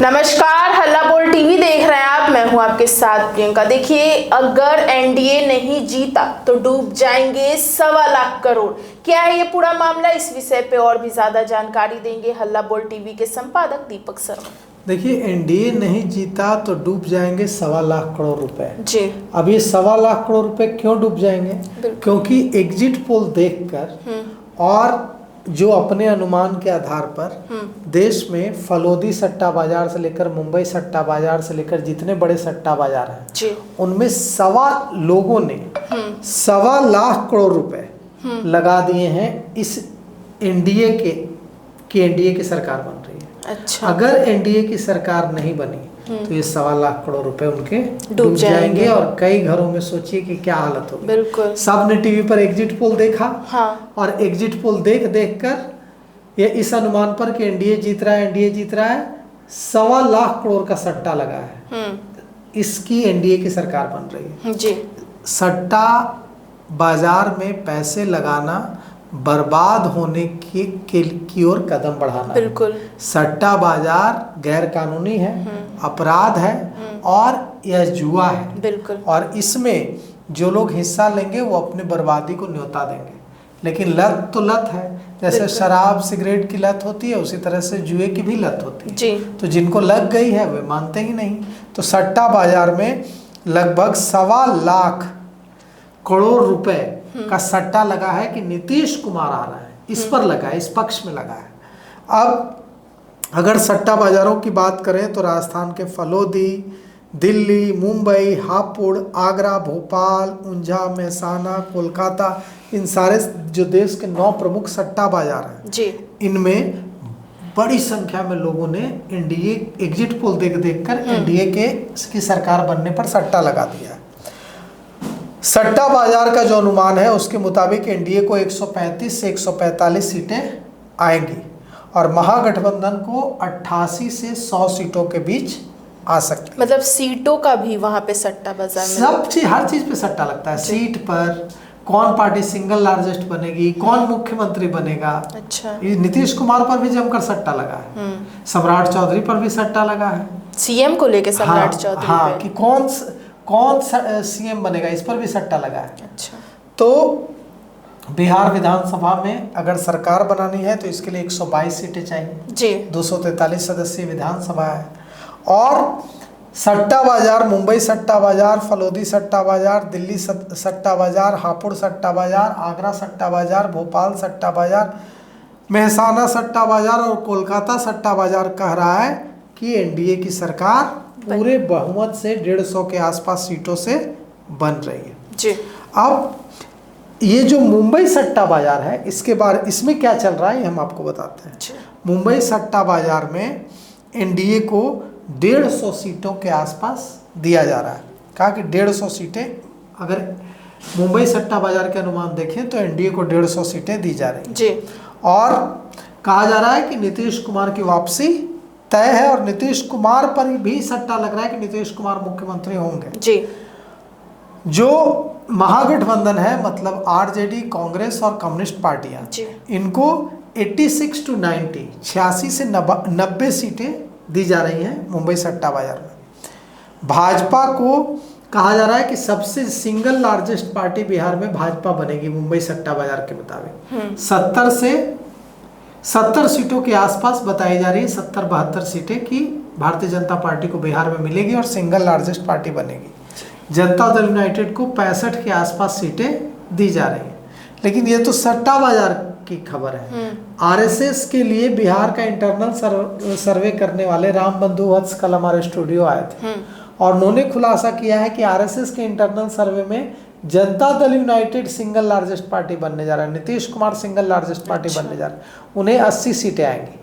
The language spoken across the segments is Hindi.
नमस्कार, हल्ला बोल टीवी देख रहे हैं आप। मैं हूं आपके साथ प्रियंका। देखिए, अगर एनडीए नहीं जीता तो डूब जाएंगे 1.25 करोड़। क्या है ये पूरा मामला, इस विषय पे और भी ज्यादा जानकारी देंगे हल्ला बोल टीवी के संपादक दीपक शर्मा। देखिए, एनडीए नहीं जीता तो डूब जाएंगे 1.25 करोड़ रुपए जी। अब ये 1.25 करोड़ रुपए क्यों डूब जाएंगे? क्योंकि एग्जिट पोल देखकर और जो अपने अनुमान के आधार पर देश में फलोदी सट्टा बाजार से लेकर मुंबई सट्टा बाजार से लेकर जितने बड़े सट्टा बाजार हैं उनमें लोगों ने 1.25 करोड़ रुपए लगा दिए हैं इस एनडीए की एनडीए की सरकार बन रही है। अच्छा। अगर एनडीए की सरकार नहीं बनी तो ये 1.25 करोड़ रुपए उनके डूब जाएंगे और कई घरों में सोचिए कि क्या हालत होगी। बिल्कुल। सबने टीवी पर एग्जिट पोल देखा। हाँ। और एग्जिट पोल देख कर ये इस अनुमान पर कि एनडीए जीत रहा है 1.25 करोड़ का सट्टा लगा है। इसकी एनडीए की सरकार बन रही है जी। सट्टा बाजार में पैसे लगाना बर्बाद होने की ओर कदम बढ़ाना। बिल्कुल। सट्टा बाजार गैर कानूनी है, अपराध है और यह जुआ है। बिल्कुल। और इसमें जो लोग हिस्सा लेंगे वो अपनी बर्बादी को न्योता देंगे। लेकिन लत तो लत है, जैसे शराब सिगरेट की लत होती है उसी तरह से जुए की भी लत होती है जी। तो जिनको लग गई है वे मानते ही नहीं। तो सट्टा बाजार में लगभग 1.25 करोड़ रुपए का सट्टा लगा है कि नीतीश कुमार आ रहा है, इस पर लगा है, इस पक्ष में लगा है। अब अगर सट्टा बाजारों की बात करें तो राजस्थान के फलोदी, दिल्ली, मुंबई, हापुड़, आगरा, भोपाल, ऊंझा, मेहसाना, कोलकाता, इन सारे जो देश के 9 प्रमुख सट्टा बाजार हैं जी, इनमें बड़ी संख्या में लोगों ने एनडीए एग्जिट पोल देख कर एनडीए की सरकार बनने पर सट्टा लगा दिया है। सट्टा बाजार का जो अनुमान है उसके मुताबिक एनडीए को 135 से 145 सीटें आएंगी और महागठबंधन को 88 से 100 सीटों के बीच आ सकती है। मतलब सीटों का भी वहां पे सट्टा बाजार में सब चीज, हर चीज पे सट्टा लगता है। सीट पर कौन पार्टी सिंगल लार्जेस्ट बनेगी, कौन मुख्यमंत्री बनेगा। अच्छा। नीतीश कुमार पर भी जमकर सट्टा लगा है, सम्राट चौधरी पर भी सट्टा लगा है, सीएम को लेके सम्राट चौधरी हाँ कि कौन सीएम बनेगा, इस पर भी सट्टा लगा है। अच्छा। तो बिहार विधानसभा में अगर सरकार बनानी है तो इसके लिए 122 सीटें चाहिए जी। 243 सदस्यीय विधानसभा है। और सट्टा बाजार, मुंबई सट्टा बाजार, फलोदी सट्टा बाजार, दिल्ली सट्टा बाजार, हापुड़ सट्टा बाजार, आगरा सट्टा बाजार, भोपाल सट्टा बाजार, मेहसाना सट्टा बाजार और कोलकाता सट्टा बाजार कह रहा है कि एनडीए की सरकार पूरे बहुमत से 150 के आसपास सीटों से बन रही है जी। अब ये जो मुंबई सट्टा बाजार है इसमें क्या चल रहा है ये हम आपको बताते हैं। मुंबई सट्टा बाजार में एनडीए को 150 सीटों के आसपास दिया जा रहा है। कहा कि 150 सीटें, अगर मुंबई सट्टा बाजार के अनुमान देखें तो एनडीए को 150 सीटें दी जा रही जी। और कहा जा रहा है कि नीतीश कुमार की वापसी तय है और नीतीश कुमार पर भी सट्टा लग रहा है कि नीतीश कुमार मुख्यमंत्री होंगे जी। जो महागठबंधन है, मतलब आरजेडी, कांग्रेस और कम्युनिस्ट पार्टियां, इनको 86 to 90, 86 से 90 सीटें दी जा रही हैं मुंबई सट्टा बाजार में। भाजपा को कहा जा रहा है कि सबसे सिंगल लार्जेस्ट पार्टी बिहार में भाजपा बनेगी मुंबई सट्टा बाजार के मुताबिक। 70 सीटों के आसपास बताई जा रही है, 70-72 सीटें की भारतीय जनता पार्टी को बिहार में मिलेगी और सिंगल लार्जेस्ट पार्टी बनेगी। जनता दल यूनाइटेड को 65 के आसपास सीटें दी जा रही हैं। लेकिन ये तो सट्टा बाजार की खबर है। आरएसएस के लिए बिहार का इंटरनल सर्वे करने वाले राम बंधु वत्स कल हमारे स्टूडियो आए थे और उन्होंने खुलासा किया है कि आरएसएस के इंटरनल सर्वे में Janata Dal United single largest party बनने जा रहा है, Nitish Kumar single largest party बनने जा रहा है, उन्हें 80 सीटें आएंगी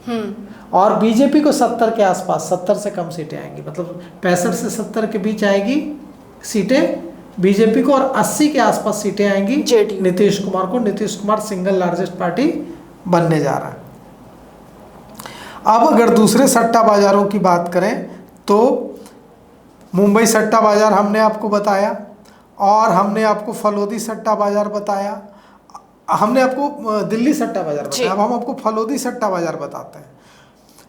और बीजेपी को 70 के आसपास, 70 से कम सीटें आएंगी, मतलब 65 से 70 के बीच आएगी सीटें बीजेपी को और 80 के आसपास सीटें आएंगी नीतीश कुमार को। Nitish Kumar single largest party बनने जा रहा है। अब अगर दूसरे सट्टा बाजारों की बात करें तो मुंबई सट्टा बाजार हमने आपको बताया और हमने आपको फलोदी सट्टा बाजार बताया, हमने आपको दिल्ली सट्टा बाजार बताया। अब हम आपको फलोदी सट्टा बाजार बताते हैं।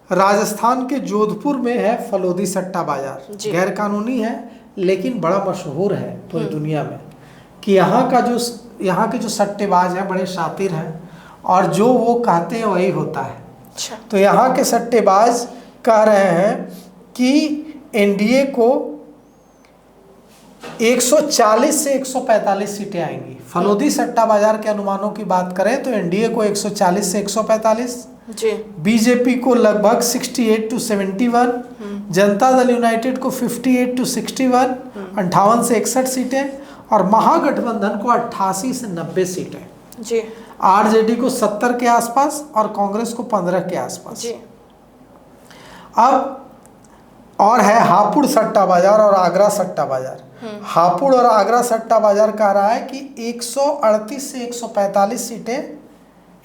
राजस्थान के जोधपुर में है फलोदी सट्टा बाजार। जी। गैर कानूनी है लेकिन बड़ा मशहूर है पूरी दुनिया में कि यहाँ के जो सट्टेबाज हैं बड़े शातिर हैं और जो वो कहते हैं वही होता है। अच्छा। तो यहाँ के सट्टेबाज कह रहे हैं कि एनडीए को 140 से 145 सीटें आएंगी। फलोदी सट्टा बाजार के अनुमानों की बात करें तो एनडीए को 140 से 145, जी। बीजेपी को लगभग 68 to 71, जनता दल यूनाइटेड को 58 to 61, 58 से 61 सीटें, और महागठबंधन को 88 से 90 सीटें, जी। आरजेडी को 70 के आसपास और कांग्रेस को 15 के आसपास। जी। अब और है हापुड़ सट्टा बाजार और आगरा सट्टा बाजार। हापुड़ और आगरा सट्टा बाजार कह रहा है कि 138 से 145 सीटें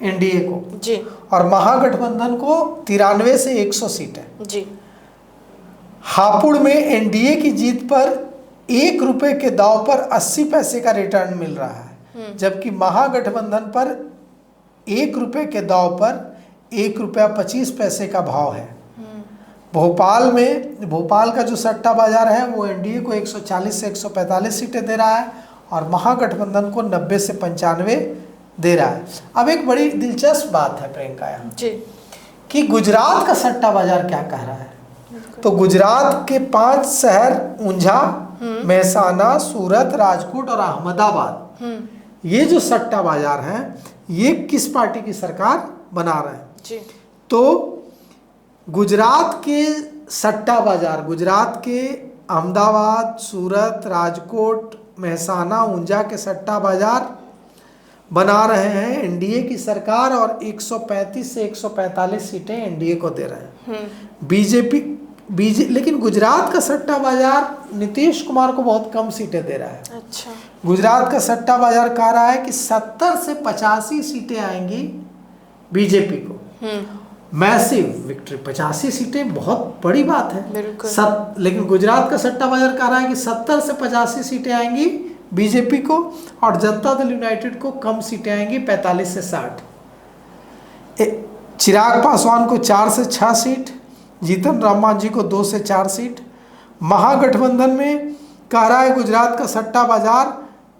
एनडीए को, जी। और महागठबंधन को 93 से 100 सीटें। जी। हापुड़ में एनडीए की जीत पर 1 रुपए के दाव पर 80 पैसे का रिटर्न मिल रहा है, जबकि महागठबंधन पर 1 रुपए के दाव पर 1 रुपया 25 पैसे का भाव है। भोपाल का जो सट्टा बाजार है वो एनडीए को 140 से 145 सीटें दे रहा है और महागठबंधन को 90 से 95 दे रहा है। अब एक बड़ी दिलचस्प बात है प्रियंका यहाँ, जी, कि गुजरात का सट्टा बाजार क्या कह रहा है। तो गुजरात के 5 शहर ऊंझा, मेहसाना, सूरत, राजकोट और अहमदाबाद, ये जो सट्टा बाजार हैं ये किस पार्टी की सरकार बना रहे हैं। जी। तो गुजरात के सट्टा बाजार, गुजरात के अहमदाबाद, सूरत, राजकोट, मेहसाना, ऊंझा के सट्टा बाजार बना रहे हैं एनडीए की सरकार और 135 से 145 सीटें एनडीए को दे रहे हैं। लेकिन गुजरात का सट्टा बाजार नीतीश कुमार को बहुत कम सीटें दे रहा है। अच्छा। गुजरात का सट्टा बाजार कह रहा है कि 70 से 85 सीटें आएंगी बीजेपी को। मैसिव विक्ट्री, 85 सीटें बहुत बड़ी बात है। बिल्कुल। लेकिन गुजरात का सट्टा बाजार कह रहा है कि 70 से 85 सीटें आएंगी बीजेपी को और जनता दल यूनाइटेड को कम सीटें आएंगी, 45 से 60। चिराग पासवान को 4 से 6 सीट, जीतन राम मांझी को 2 से 4 सीट। महागठबंधन में कह रहा है गुजरात का सट्टा बाजार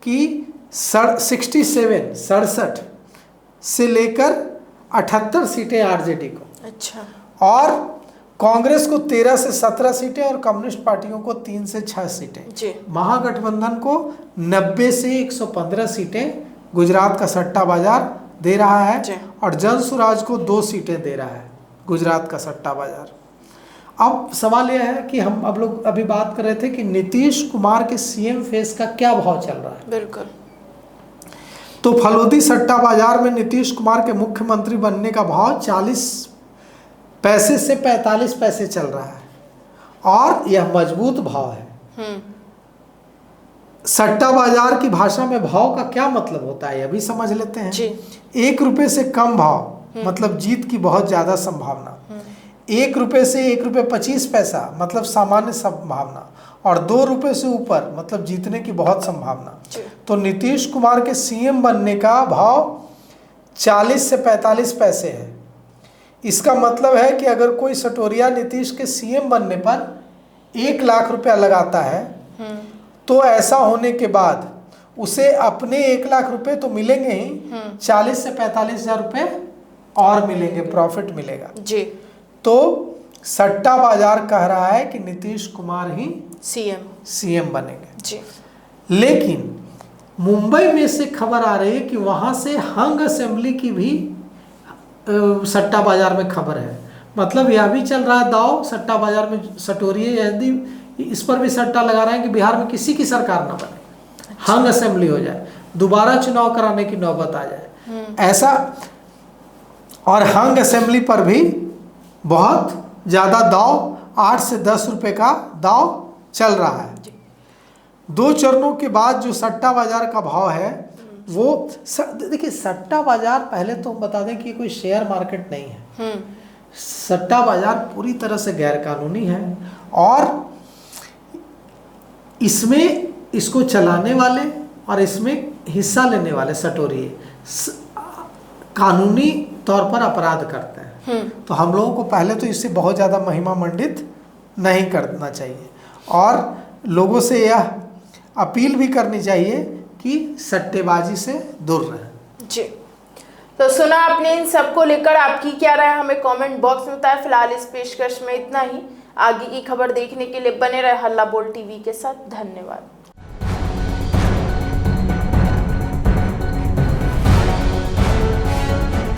की 67 से लेकर 78 सीटें आरजेडी को। अच्छा। और कांग्रेस को 13 से 17 सीटें और कम्युनिस्ट पार्टियों को 3 से 6 सीटें। जी। महागठबंधन को 90 से 115 सीटें गुजरात का सट्टा बाजार दे रहा है जी। और जन स्वराज को 2 सीटें दे रहा है गुजरात का सट्टा बाजार। अब सवाल यह है कि हम लोग अभी बात कर रहे थे कि नीतीश कुमार के सीएम फेस का क्या भाव चल रहा है। बिल्कुल। तो फलोदी सट्टा बाजार में नीतीश कुमार के मुख्यमंत्री बनने का भाव 40 पैसे से 45 पैसे चल रहा है और यह मजबूत भाव है। सट्टा बाजार की भाषा में भाव का क्या मतलब होता है यह भी समझ लेते हैं। जी। 1 रुपए से कम भाव मतलब जीत की बहुत ज्यादा संभावना, 1 रुपए से 1 रुपए 25 पैसा मतलब सामान्य संभावना, और 2 रुपए से ऊपर मतलब जीतने की बहुत संभावना। तो नीतीश कुमार के सीएम बनने का भाव 40 से 45 पैसे है। इसका मतलब है कि अगर कोई सटोरिया नीतीश के सीएम बनने पर 1 लाख रुपया लगाता है तो ऐसा होने के बाद उसे अपने 1 लाख रुपए तो मिलेंगे ही, 40 से 45 हजार रुपये और मिलेंगे, प्रॉफिट मिलेगा। जी। तो सट्टा बाजार कह रहा है कि नीतीश कुमार ही सीएम बनेंगे। जी। लेकिन मुंबई में से खबर आ रही है कि वहां से हंग असेंबली की भी सट्टा बाजार में खबर है। मतलब यह भी चल रहा है दाव सट्टा बाजार में, सटोरिया यदि इस पर भी सट्टा लगा रहे हैं कि बिहार में किसी की सरकार ना बने। अच्छा। हंग असेंबली हो जाए, दोबारा चुनाव कराने की नौबत आ जाए, ऐसा। और हंग असेंबली पर भी बहुत ज़्यादा दाव, 8 से 10 रुपए का दाव चल रहा है। 2 चरणों के बाद जो सट्टा बाजार का भाव है वो देखिए, सट्टा बाजार पहले तो हम बता दें कि कोई शेयर मार्केट नहीं है। सट्टा बाजार पूरी तरह से गैर कानूनी है और इसमें इसको चलाने वाले और इसमें हिस्सा लेने वाले सटोरिये कानूनी तौर पर अपराध करते हैं। तो हम लोगों को पहले तो इससे बहुत ज़्यादा महिमा मंडित नहीं करना चाहिए और लोगों से यह अपील भी करनी चाहिए कि सट्टेबाजी से दूर रहें। जी, तो सुना आपने इन सबको लेकर आपकी क्या राय, हमें कमेंट बॉक्स में बताएं। फिलहाल इस पेशकश में इतना ही। आगे की खबर देखने के लिए बने रहे हल्ला बोल टीवी के साथ। धन्यवाद।